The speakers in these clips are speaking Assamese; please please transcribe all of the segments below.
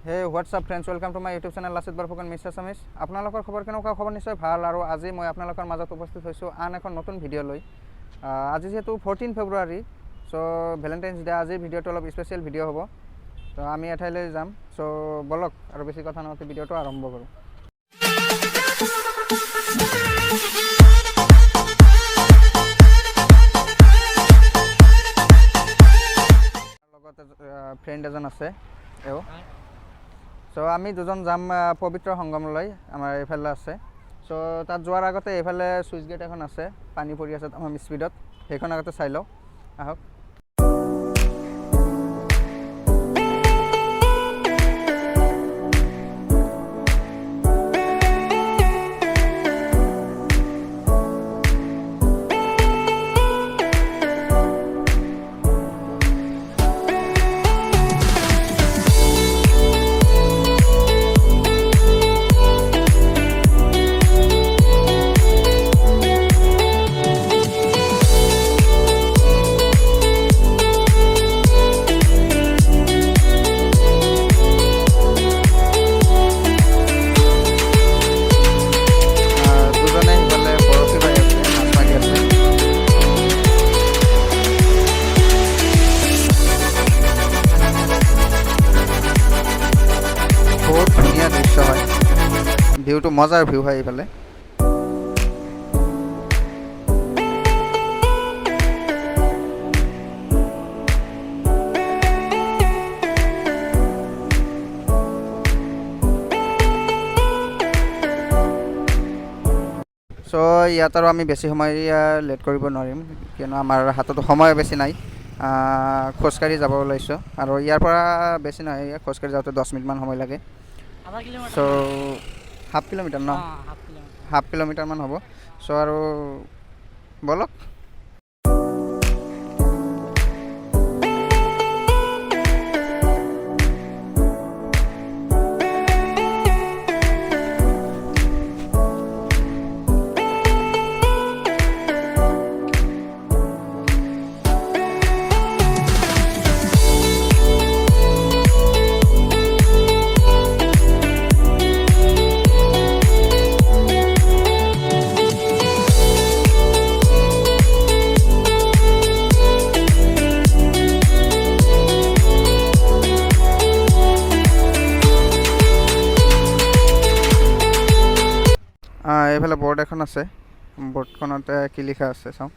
হে WhatsApp friends welcome to my YouTube channel Lachit Borphukan miss Assamese আপোনালোকৰ খবৰ কেনেকুৱা খবৰ নিশ্চয় ভাল আৰু আজি মই আপোনালোকৰ মাজত উপস্থিত হৈছোঁ আন এখন নতুন ভিডিঅ' লৈ আজি যেহেতু 14 ফেব্ৰুৱাৰী চ' ভেলেণ্টাইন্স ডে আজিৰ ভিডিঅ'টো অলপ স্পেচিয়েল ভিডিঅ' হ'ব তো আমি এঠাইলৈ যাম চ' বলক আৰু বেছি কথা নকয় ভিডিঅ'টো আৰম্ভ কৰোঁ লগত ফ্ৰেণ্ড এজন আছে এও চ' আমি দুজন যাম পবিত্ৰ সংগমলৈ আমাৰ এইফালে আছে চ' তাত যোৱাৰ আগতে এইফালে চুইচ গেট এখন আছে পানী পৰি আছে আমাৰ স্পীডত সেইখন আগতে চাই লওঁ আহক ভিউটো মজাৰ ভিউ হয় এইফালে চ' ইয়াত আৰু আমি বেছি সময় লেট কৰিব নোৱাৰিম কিয়নো আমাৰ হাততো সময় বেছি নাই খোজকাঢ়ি যাব ওলাইছোঁ আৰু ইয়াৰ পৰা বেছি নহয় খোজকাঢ়ি যাওঁতে 10 মিনিটমান সময় লাগে চ' হাফ কিলোমিটাৰ ন হাফ কিলোমিটাৰমান হ'ব চ' আৰু বলক এইফালে বৰ্ড এখন আছে বৰ্ডখনতে কি লিখা আছে চাওঁ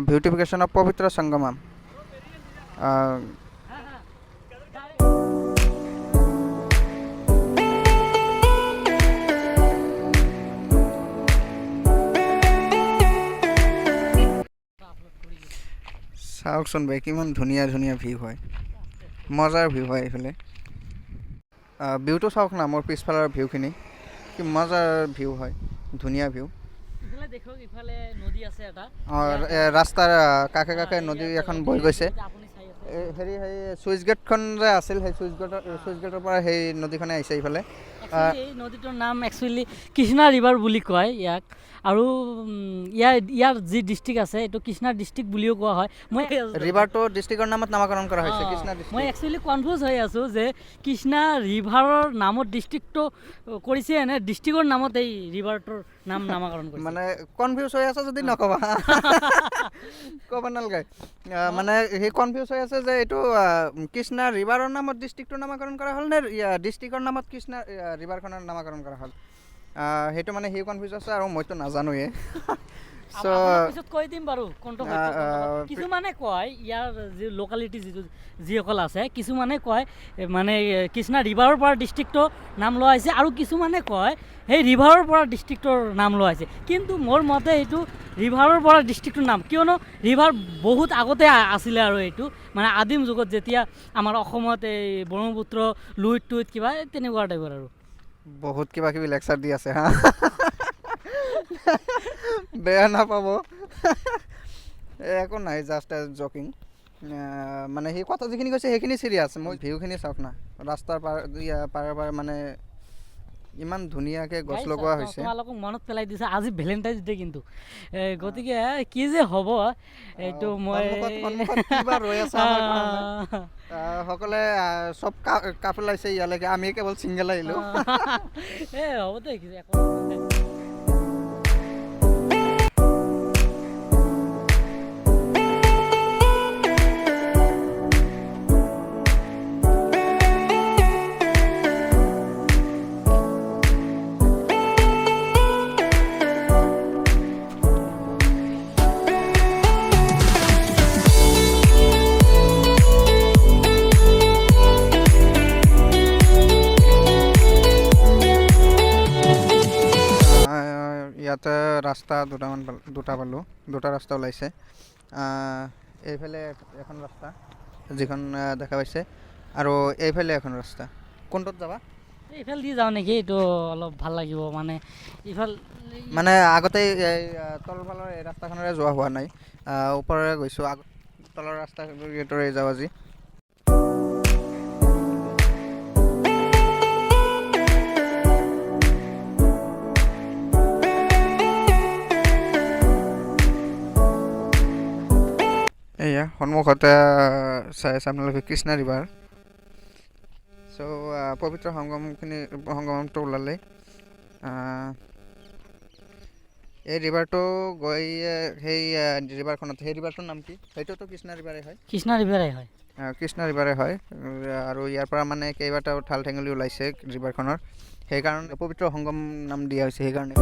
বিউটিফিকেশ্যন অফ পবিত্ৰ সংগমম চাওকচোন ভাই কিমান ধুনীয়া ধুনীয়া ভিউ হয় মজাৰ ভিউ হয় এইফালে ভিউটো চাওক না মোৰ পিছফালৰ ভিউখিনি কি মজাৰ ভিউ হয় ধুনীয়া ভিউ ৰাস্তাৰ কাষে কাষে নদী এখন বৈ গৈছে হেৰি সেই চুইচ গেটখন যে আছিল সেই চুইচ গেটৰ পৰা সেই নদীখনে আহিছে এইফালে এই নদীটোৰ নাম একচুৱেলি কৃষ্ণা ৰিভাৰ বুলি কয় ইয়াক আৰু ইয়াৰ যি ডিষ্ট্ৰিক্ট আছে এইটো কৃষ্ণা ডিষ্ট্ৰিক্ট বুলিও কোৱা হয় মই ৰিভাৰটো ডিষ্ট্ৰিক্টৰ নামত নামকৰণ কৰা হৈছে কৃষ্ণা ডিষ্ট্ৰিক্ট মই একচুৱেলি কনফিউজ হৈ আছোঁ যে কৃষ্ণা ৰিভাৰৰ নামত ডিষ্ট্ৰিক্টটো কৰিছে নে ডিষ্ট্ৰিক্টৰ নামত এই ৰিভাৰটোৰ নাম নামকৰণ কৰিছে মানে কনফিউজ হৈ আছে যদি নকবা ক'ব নালাগে মানে সেই কনফিউজ হৈ আছে যে এইটো কৃষ্ণা ৰিভাৰৰ নামত ডিষ্ট্ৰিক্টৰ নামকৰণ কৰা হ'ল নে ডিষ্ট্ৰিক্টৰ নামত কৃষ্ণা ৰিভাৰখনৰ নামকৰণ কৰা হ'ল সেইটো মানে সেই কনফিউজ আছে আৰু মইতো নাজানোৱে পিছত কৈ দিম বাৰু কোনটো কিছুমানে কয় ইয়াৰ যি লোকেলিটি যিসকল আছে কিছুমানে কয় মানে কৃষ্ণা ৰিভাৰৰ পৰা ডিষ্ট্ৰিক্টৰ নাম লোৱা হৈছে আৰু কিছুমানে কয় সেই ৰিভাৰৰ পৰা ডিষ্ট্ৰিক্টৰ নাম লোৱা হৈছে কিন্তু মোৰ মতে এইটো ৰিভাৰৰ পৰা ডিষ্ট্ৰিক্টৰ নাম কিয়নো ৰিভাৰ বহুত আগতে আছিলে আৰু এইটো মানে আদিম যুগত যেতিয়া আমাৰ অসমত এই ব্ৰহ্মপুত্ৰ লুইত টুইত কিবা তেনেকুৱা টাইপৰ আৰু বহুত কিবা কিবি লেকচাৰ দি আছে হা বেয়া নাপাব একো নাই জাষ্ট জকিং মানে সেই কথা যিখিনি কৈছে সেইখিনি চিৰিয়াছ মই ভিউখিনি চাওক না ৰাস্তাৰ পাৰে মানে ইমান ধুনীয়াকৈ গছ লগোৱা হৈছে তোমালোকক মনত পেলাই দিছে আজি ভেলেণ্টাইন্স ডে কিন্তু গতিকে কি যে হ'ব এইটো মই সকলে চব কাপোৰ লাইছে ইয়ালৈকে, আমি কেৱল ছিংগল আহিলোঁ। হ'ব দে ইয়াতে ৰাস্তা দুটা পালোঁ, দুটা ৰাস্তা ওলাইছে। এইফালে এখন ৰাস্তা যিখন দেখা পাইছে, আৰু এইফালে এখন ৰাস্তা। কোনটোত যাবা? এইফালে দি যাওঁ নেকি, এইটো অলপ ভাল লাগিব। মানে আগতে এই তলফালৰ এই ৰাস্তাখনেৰে যোৱা হোৱা নাই, ওপৰেৰে গৈছোঁ। তলৰ ৰাস্তাটোৰে যাওঁ আজি। এয়া সন্মুখতে চাই আছে আপোনালোকে কৃষ্ণা ৰিভাৰ। চ' পবিত্ৰ সংগমটো ওলালে। এই ৰিভাৰটো গৈ সেই ৰিভাৰখনত, সেই ৰিভাৰটোৰ নাম কি? সেইটোতো কৃষ্ণা ৰিভাৰে হয়। কৃষ্ণা ৰিভাৰে হয়। কৃষ্ণা ৰিভাৰে হয়। আৰু ইয়াৰ পৰা মানে কেইবাটাও ঠাল ঠেঙুলি ওলাইছে ৰিভাৰখনৰ, সেইকাৰণে পবিত্ৰ সংগম নাম দিয়া হৈছে সেইকাৰণে।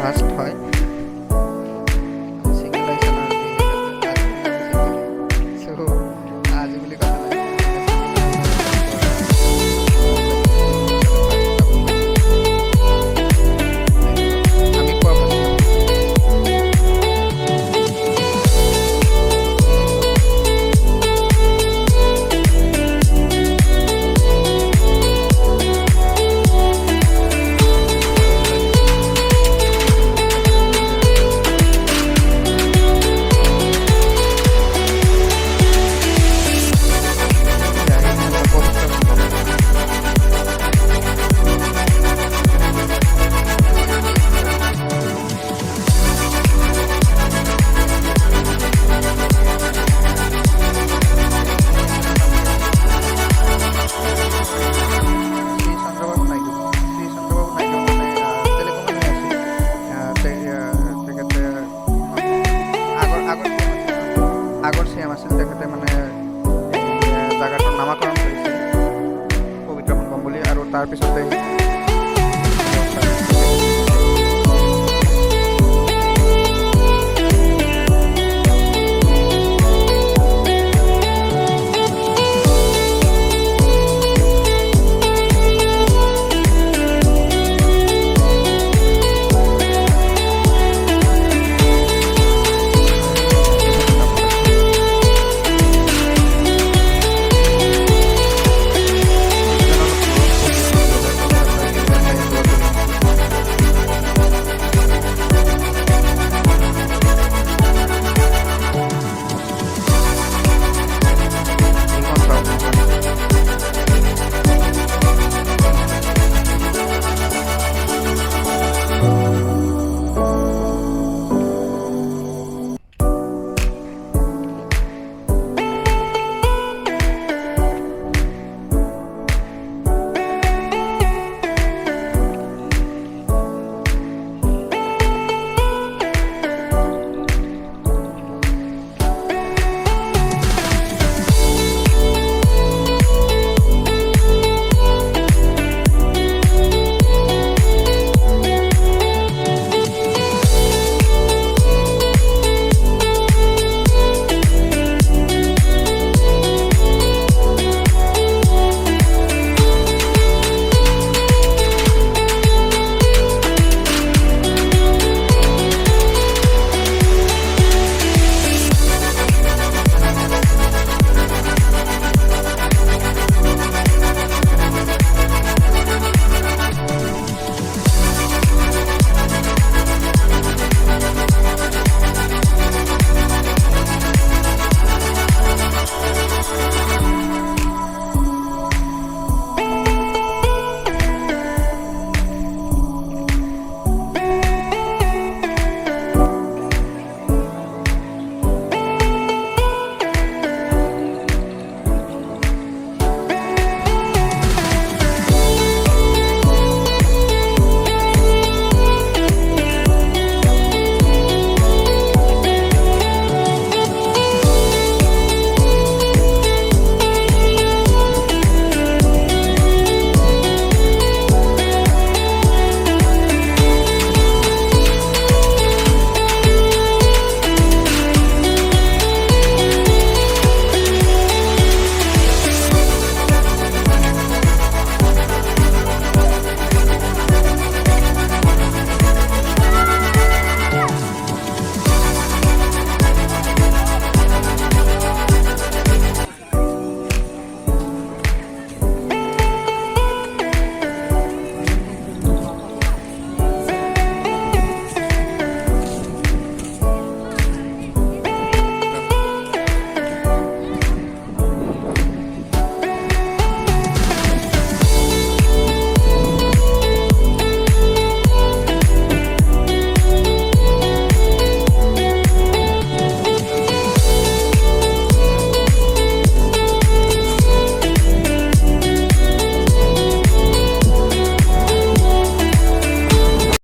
ফাৰ্ষ্ট হয় আজি বুলি কথা নাই। আমি কোৱা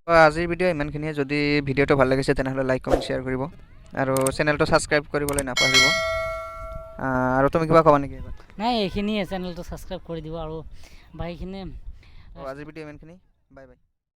আজিৰ ভিডিঅ' ইমানখিনিয়ে। যদি ভিডিঅ'টো ভাল লাগিছে তেনেহ'লে লাইক কমেণ্ট শ্বেয়াৰ কৰিব আৰু চেনেলটো ছাবস্ক্ৰাইব কৰিবলৈ নাপাহৰিব। আৰু তুমি কিবা ক'বা নেকি? নাই, এইখিনিয়ে। চেনেলটো ছাবস্ক্ৰাইব কৰি দিব আৰু বাকীখিনি। আজিৰ ভিডিঅ' ইমানখিনি। Bye bye.